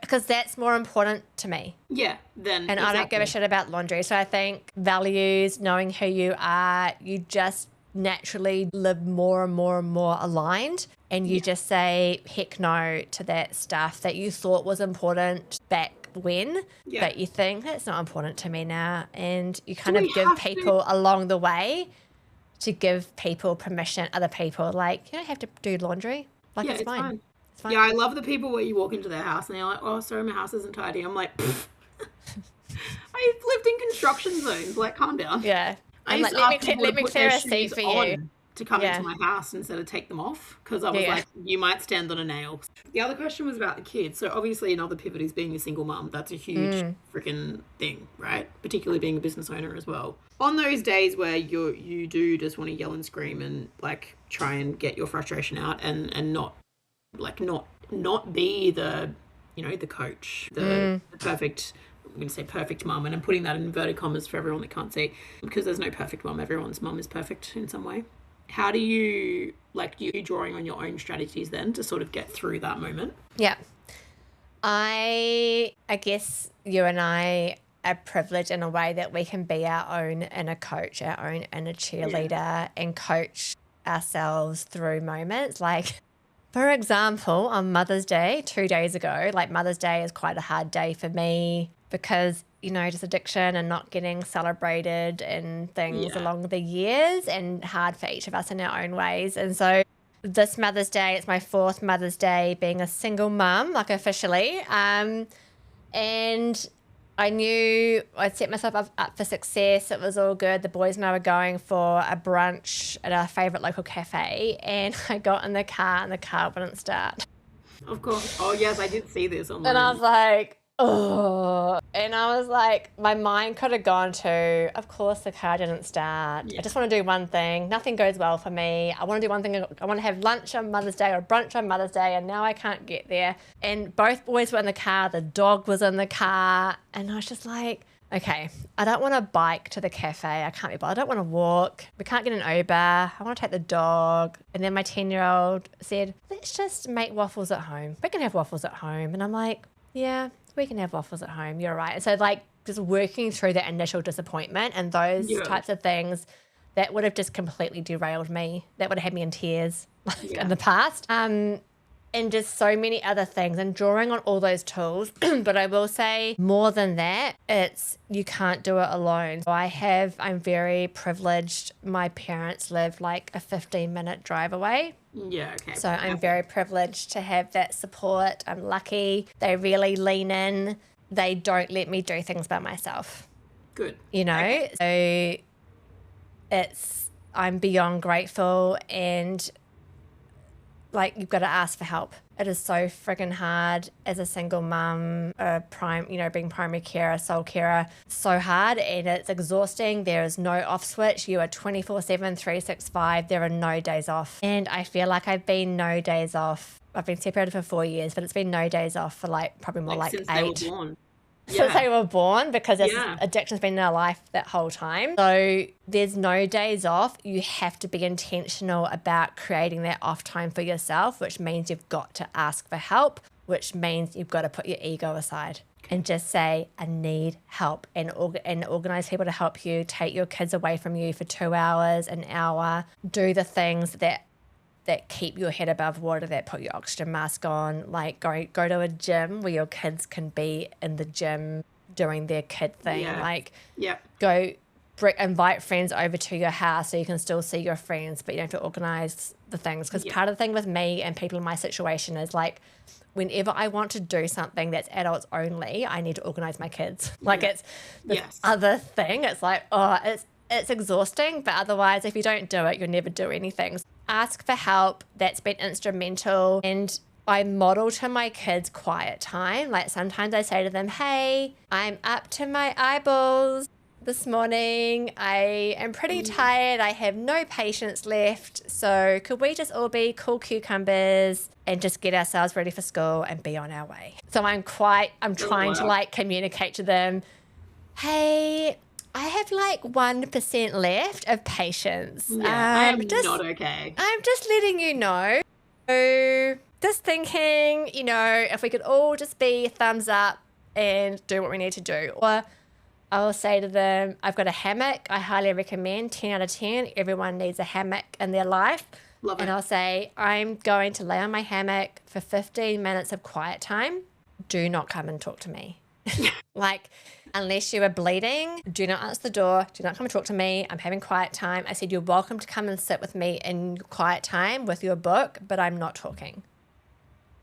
Because that's more important to me. yeah. Then And I don't give a shit about laundry. So I think values, knowing who you are, you just naturally live more and more and more aligned. And you just say heck no to that stuff that you thought was important back when, but you think that's not important to me now. And you kind of we give have to- people along the way to give people permission, other people, like, you don't have to do laundry. Like, Yeah, it's fine. It's fine. Yeah, I love the people where you walk into their house and they're like, "Oh, sorry, my house isn't tidy." I'm like, "Pfft, I've lived in construction zones. Like, calm down." Yeah. I I'm used like, to ask people let to me put their clear a seat shoes for you. on to come into Yeah. my house instead of take them off because I Yeah. was Yeah. like, you might stand on a nail. The other question was about the kids. So obviously another pivot is being a single mum. That's a huge freaking thing, right? Particularly being a business owner as well. On those days where you do just want to yell and scream and like try and get your frustration out and not like not be the the coach, the perfect, I'm going to say perfect mum, and I'm putting that in inverted commas for everyone that can't see, because there's no perfect mum. Everyone's mum is perfect in some way. How do you drawing on your own strategies then to sort of get through that moment? Yeah. I guess you and I are privileged in a way that we can be our own inner coach, our own inner cheerleader, and coach ourselves through moments. Like, for example, on Mother's Day, 2 days ago, like Mother's Day is quite a hard day for me because, just addiction and not getting celebrated and things Yeah. along the years, and hard for each of us in our own ways. And so this Mother's Day, it's my 4th Mother's Day being a single mum, like officially. And I knew I'd set myself up for success. It was all good. The boys and I were going for a brunch at our favourite local cafe, and I got in the car and the car wouldn't start. Of course. Oh yes, I did see this online. And I was like, oh. And I was like, my mind could have gone to, of course the car didn't start. Yeah. I just want to do one thing. Nothing goes well for me. I want to do one thing. I want to have lunch on Mother's Day or brunch on Mother's Day, and now I can't get there. And both boys were in the car. The dog was in the car. And I was just like, okay, I don't want to bike to the cafe. I can't be bothered. I don't want to walk. We can't get an Uber. I want to take the dog. And then my 10-year-old said, let's just make waffles at home. We can have waffles at home. And I'm like, yeah, we can have waffles at home. You're right. And so like just working through that initial disappointment and those types of things that would have just completely derailed me. That would have had me in tears in the past. And just so many other things, and drawing on all those tools. But I will say more than that, it's you can't do it alone. So I'm very privileged. My parents live like a 15-minute drive away. Yeah, okay. So I'm very privileged to have that support. I'm lucky. They really lean in. They don't let me do things by myself. Good. So I'm beyond grateful, and like you've got to ask for help. It is so friggin' hard as a single mum, being primary carer, sole carer, so hard, and it's exhausting. There is no off switch. You are 24/7, 365. There are no days off. And I feel like I've been no days off. I've been separated for 4 years, but it's been no days off for probably more like since 8. they were born. Since they were born, because addiction's been in our life that whole time. So there's no days off. You have to be intentional about creating that off time for yourself, which means you've got to ask for help, which means you've got to put your ego aside and just say, I need help, and organize people to help you. Take your kids away from you for 2 hours, an hour. Do the things that keep your head above water, that put your oxygen mask on, like go to a gym where your kids can be in the gym doing their kid thing. Go invite friends over to your house so you can still see your friends, but you have to organize the things. Because part of the thing with me and people in my situation is like, whenever I want to do something that's adults only, I need to organize my kids. It's this other thing. It's like, it's exhausting, but otherwise, if you don't do it, you'll never do anything. Ask for help. That's been instrumental. And I model to my kids quiet time. Like sometimes I say to them, hey, I'm up to my eyeballs this morning. I am pretty tired. I have no patience left. So could we just all be cool cucumbers and just get ourselves ready for school and be on our way? So I'm trying to communicate to them, hey, I have 1% left of patience. I am not okay. I'm just letting you know. So just thinking, if we could all just be thumbs up and do what we need to do. Or I'll say to them, I've got a hammock. I highly recommend, 10 out of 10. Everyone needs a hammock in their life. Love it. And I'll say, I'm going to lay on my hammock for 15 minutes of quiet time. Do not come and talk to me. Unless you are bleeding, do not answer the door. Do not come and talk to me. I'm having quiet time. I said, you're welcome to come and sit with me in quiet time with your book, but I'm not talking.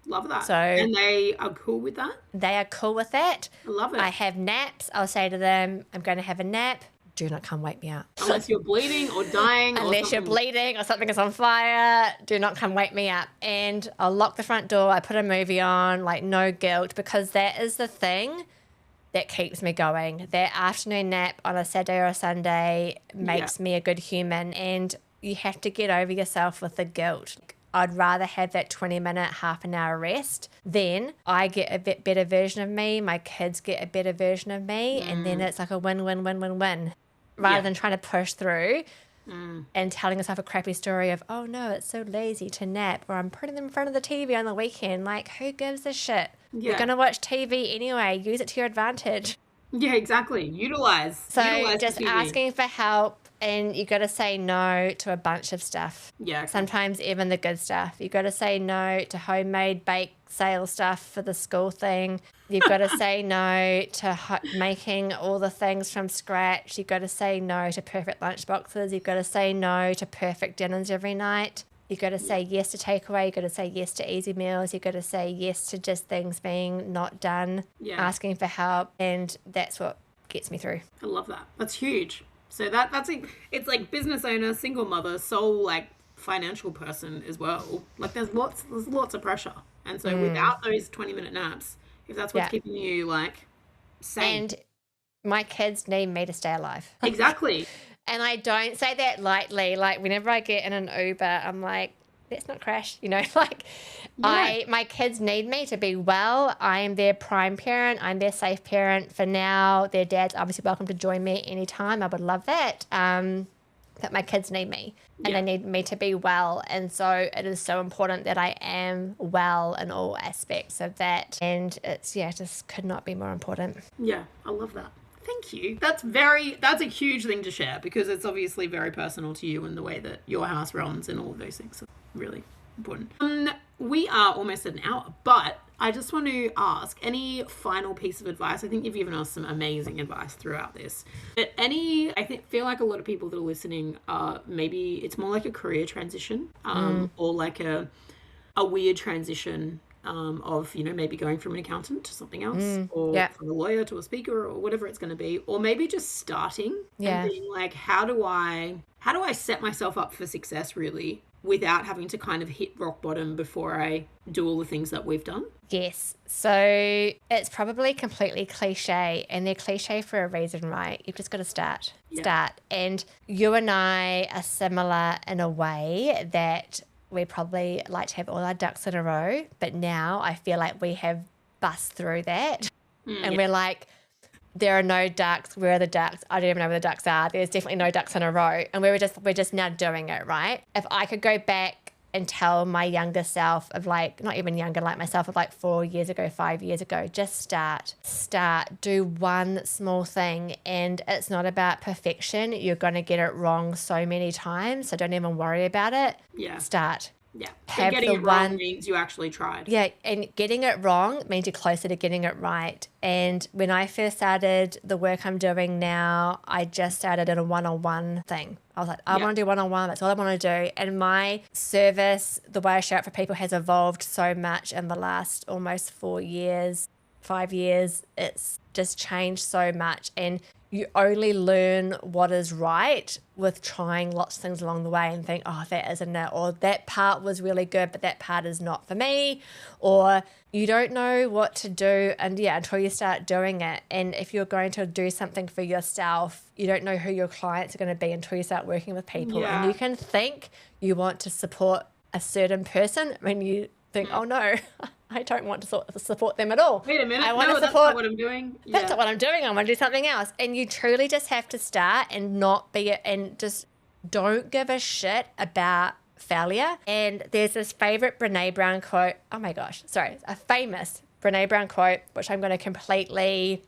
Love that. So And they are cool with that? they are cool with that. I love I it. have naps. I'll say to them, I'm going to have a nap. Do not come wake me up. Unless you're bleeding or dying or Unless you're something. bleeding or something is on fire, do not come wake me up. And I'll lock the front door. I put a movie on, like no guilt, because that is the thing that keeps me going. That afternoon nap on a Saturday or a Sunday makes me a good human. And you have to get over yourself with the guilt. I'd rather have that 20-minute, half an hour rest. Then I get a bit better version of me. My kids get a better version of me. And then it's like a win, win, win, win, win. Rather than trying to push through and telling yourself a crappy story of, oh no, it's so lazy to nap, or I'm putting them in front of the TV on the weekend. Like, who gives a shit? You're going to watch TV anyway. Use it to your advantage. Yeah, exactly. Utilize So just the TV. asking for help, and you got to say no to a bunch of stuff. Yeah. Okay. Sometimes even the good stuff. You got to say no to homemade bake sale stuff for the school thing. You've got to say no to making all the things from scratch. You've got to say no to perfect lunch boxes. You've got to say no to perfect dinners every night. You've got to say yes to takeaway. You've got to say yes to easy meals. You've got to say yes to just things being not done, asking for help. And that's what gets me through. I love that. That's huge. So that's it's like business owner, single mother, sole like financial person as well. Like there's lots of pressure. And so without those 20-minute naps, if that's what's keeping you like sane. And my kids need me to stay alive. Exactly. And I don't say that lightly. Like whenever I get in an Uber, I'm like, let's not crash, like my kids need me to be well. I am their prime parent. I'm their safe parent for now. Their dad's obviously welcome to join me anytime. I would love that. But my kids need me and they need me to be well. And so it is so important that I am well in all aspects of that. And it's, just could not be more important. Yeah, I love that. Thank you. That's a huge thing to share because it's obviously very personal to you and the way that your house runs and all of those things. So really important. We are almost at an hour, but I just want to ask any final piece of advice. I think you've given us some amazing advice throughout this. But feel like a lot of people that are listening, maybe it's more like a career transition, or like a weird transition of, maybe going from an accountant to something else, or from a lawyer to a speaker, or whatever it's going to be, or maybe just starting and being like, how do I set myself up for success really without having to kind of hit rock bottom before I do all the things that we've done? Yes. So it's probably completely cliche, and they're cliche for a reason, right? You've just got to start. And you and I are similar in a way that we probably like to have all our ducks in a row, but now I feel like we have bust through that and we're like, there are no ducks. Where are the ducks? I don't even know where the ducks are. There's definitely no ducks in a row. And we're just now doing it, right? If I could go back and tell my younger self of like, not even younger, like myself of like 4 years ago, 5 years ago, just start, do one small thing. And it's not about perfection. You're going to get it wrong so many times. So don't even worry about it. Yeah. Start. Yeah. And getting it wrong means you actually tried. Yeah. And getting it wrong means you're closer to getting it right. And when I first started the work I'm doing now, I just started in a one-on-one thing. I was like, I want to do one-on-one. That's all I want to do. And my service, the way I show up for people has evolved so much in the last almost 4 years, 5 years. It's just changed so much. And you only learn what is right with trying lots of things along the way and think, oh, that isn't it. Or that part was really good, but that part is not for me. Or you don't know what to do until you start doing it. And if you're going to do something for yourself, you don't know who your clients are going to be until you start working with people. Yeah. And you can think you want to support a certain person when you think, oh no, I don't want to support them at all. Wait a minute. I want to that's support not what I'm doing. That's not what I'm doing. I want to do something else. And you truly just have to start and just don't give a shit about failure. And there's this favorite Brene Brown quote. Oh my gosh. Sorry. A famous Brene Brown quote, which I'm going to completely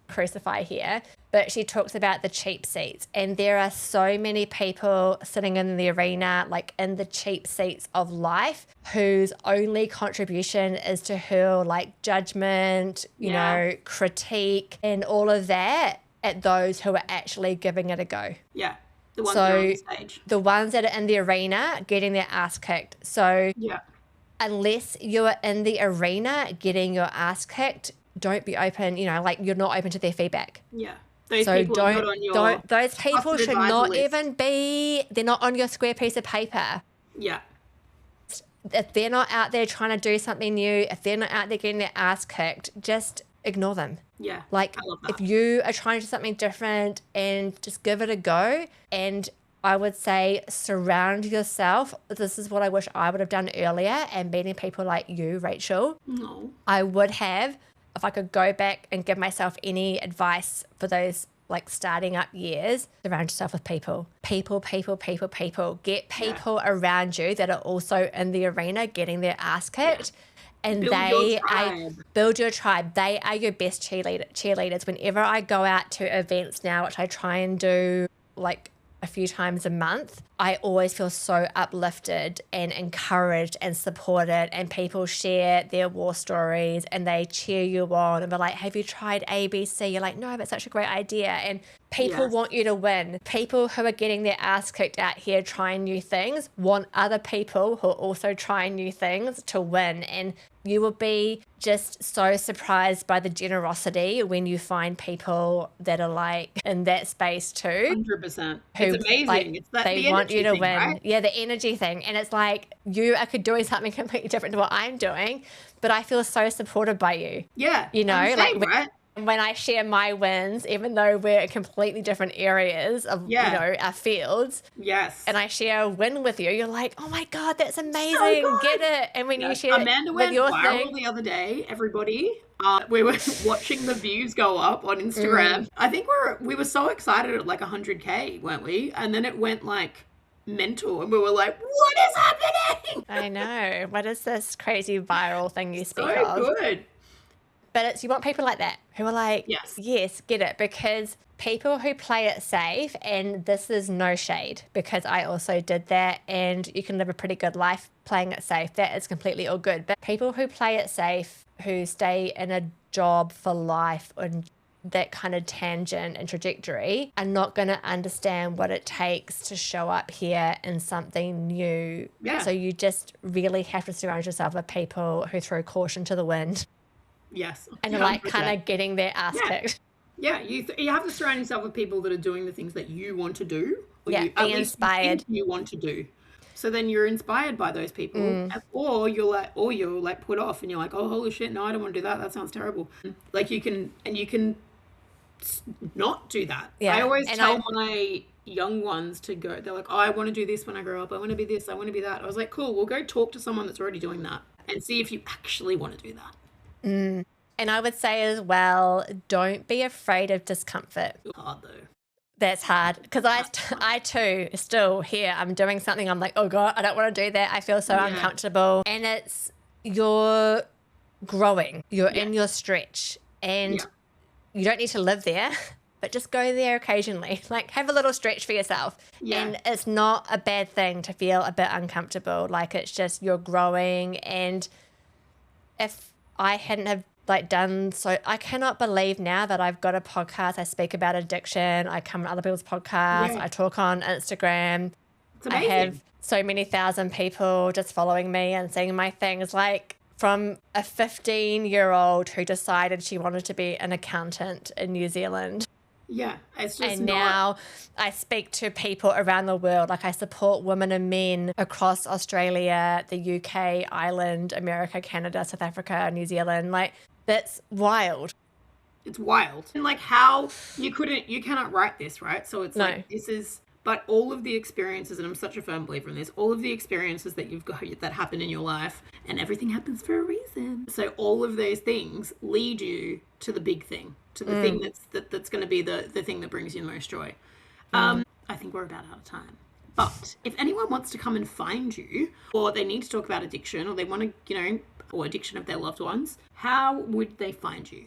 crucify here. But she talks about the cheap seats. And there are so many people sitting in the arena, in the cheap seats of life, whose only contribution is to hurl judgment, you know, critique and all of that at those who are actually giving it a go. Yeah. The ones that are on the stage. The ones that are in the arena getting their ass kicked. So unless you're in the arena getting your ass kicked, don't be open, like you're not open to their feedback. Yeah. Those So people are not on your those people trusted should advisor not list. even be, they're not on your square piece of paper. Yeah. If they're not out there trying to do something new, if they're not out there getting their ass kicked, just ignore them. Yeah. Like, I love that. if you are trying to do something different, and just give it a go. And I would say surround yourself. This is what I wish I would have done earlier, and meeting people like you, Rachel. No. I would have, if I could go back and give myself any advice for those like starting up years, surround yourself with people. People. Get people around you that are also in the arena getting their ass kicked. And build your tribe. They are your best cheerleaders. Whenever I go out to events now, which I try and do like a few times a month, I always feel so uplifted and encouraged and supported, and people share their war stories and they cheer you on and be like, have you tried ABC? You're like, no, but it's such a great idea. And people want you to win. People who are getting their ass kicked out here trying new things want other people who are also trying new things to win. And you will be just so surprised by the generosity when you find people that are like in that space too. 100%. It's amazing. Like, it's that they the want you to thing, win. right? Yeah, the energy thing. And it's like, you are doing something completely different to what I'm doing, but I feel so supported by you. Yeah. Like right? when I share my wins, even though we're in completely different areas of, our fields. Yes. And I share a win with you, you're like, oh my God, that's amazing. So Get it. And when you share Amanda with went your viral thing the other day, everybody. We were watching the views go up on Instagram. I think we were so excited at like 100K, weren't we? And then it went like mental, and we were like, what is happening? I know. What is this crazy viral thing you speak So of? good. But you want people like that who are like, yes, get it. Because people who play it safe, and this is no shade because I also did that, and you can live a pretty good life playing it safe. That is completely all good. But people who play it safe, who stay in a job for life and that kind of tangent and trajectory, are not going to understand what it takes to show up here in something new. Yeah. So you just really have to surround yourself with people who throw caution to the wind. Yes. And like kind of getting their ass kicked. Yeah, you have to surround yourself with people that are doing the things that you want to do. Or Yeah, be inspired. You want to do. So then you're inspired by those people, or you're like put off, and you're like, oh, holy shit, no, I don't want to do that. That sounds terrible. Like you can not do that. Yeah. I always tell my young ones to go. They're like, oh, I want to do this when I grow up. I want to be this. I want to be that. I was like, cool. We'll go talk to someone that's already doing that and see if you actually want to do that. And I would say as well, don't be afraid of discomfort. It's hard though. That's hard because I too still here. I'm doing something. I'm like, oh God, I don't want to do that. I feel so uncomfortable. And you're growing. You're in your stretch, and you don't need to live there, but just go there occasionally. Like have a little stretch for yourself. Yeah. And it's not a bad thing to feel a bit uncomfortable. Like it's just you're growing. And if I hadn't have done so, I cannot believe now that I've got a podcast. I speak about addiction. I come on other people's podcasts. I talk on Instagram. It's amazing. I have so many thousand people just following me and seeing my things, like from a 15-year-old who decided she wanted to be an accountant in New Zealand. Yeah, it's just now I speak to people around the world. Like I support women and men across Australia, the UK, Ireland, America, Canada, South Africa, New Zealand. Like that's wild. It's wild. And like how you cannot write this, right? So it's like this is, but all of the experiences, and I'm such a firm believer in this, all of the experiences that you've got that happen in your life, and everything happens for a reason. So all of those things lead you to the big thing, to the thing that's going to be the thing that brings you the most joy. I think we're about out of time. But if anyone wants to come and find you, or they need to talk about addiction, or they want to, or addiction of their loved ones, how would they find you?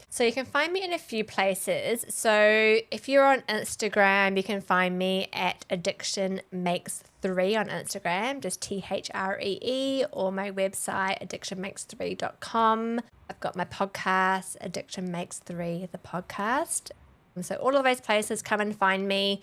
So you can find me in a few places. So if you're on Instagram, you can find me at Addiction Makes 3 on Instagram, just THREE, or my website, addictionmakes3.com. I've got my podcast, Addiction Makes 3, the podcast. So all of those places, come and find me,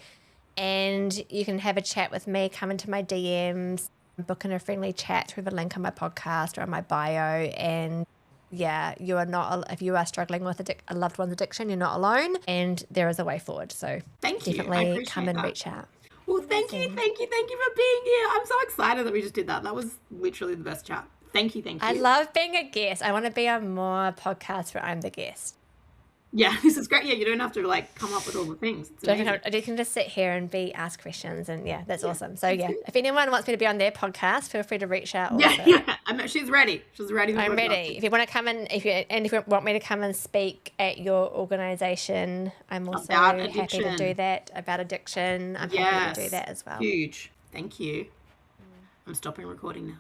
and you can have a chat with me, come into my DMs. book in a friendly chat through the link on my podcast or on my bio. And yeah, you are not, if you are struggling with a loved one's addiction, you're not alone, and there is a way forward. So Thank you. I definitely appreciate come and that. reach out. Well, thank you for being here. I'm so excited that we just did that. That was literally the best chat. Thank you. I love being a guest. I want to be on more podcasts where I'm the guest. Yeah, this is great. Yeah, you don't have to like come up with all the things. You can just sit here and ask questions, and yeah, that's awesome. So yeah, if anyone wants me to be on their podcast, feel free to reach out. Also. Yeah. She's ready. She's ready. I'm ready. If you want to come in, if you want me to come and speak at your organisation, I'm also happy to do that. About addiction, I'm happy to do that as well. Huge. Thank you. I'm stopping recording now.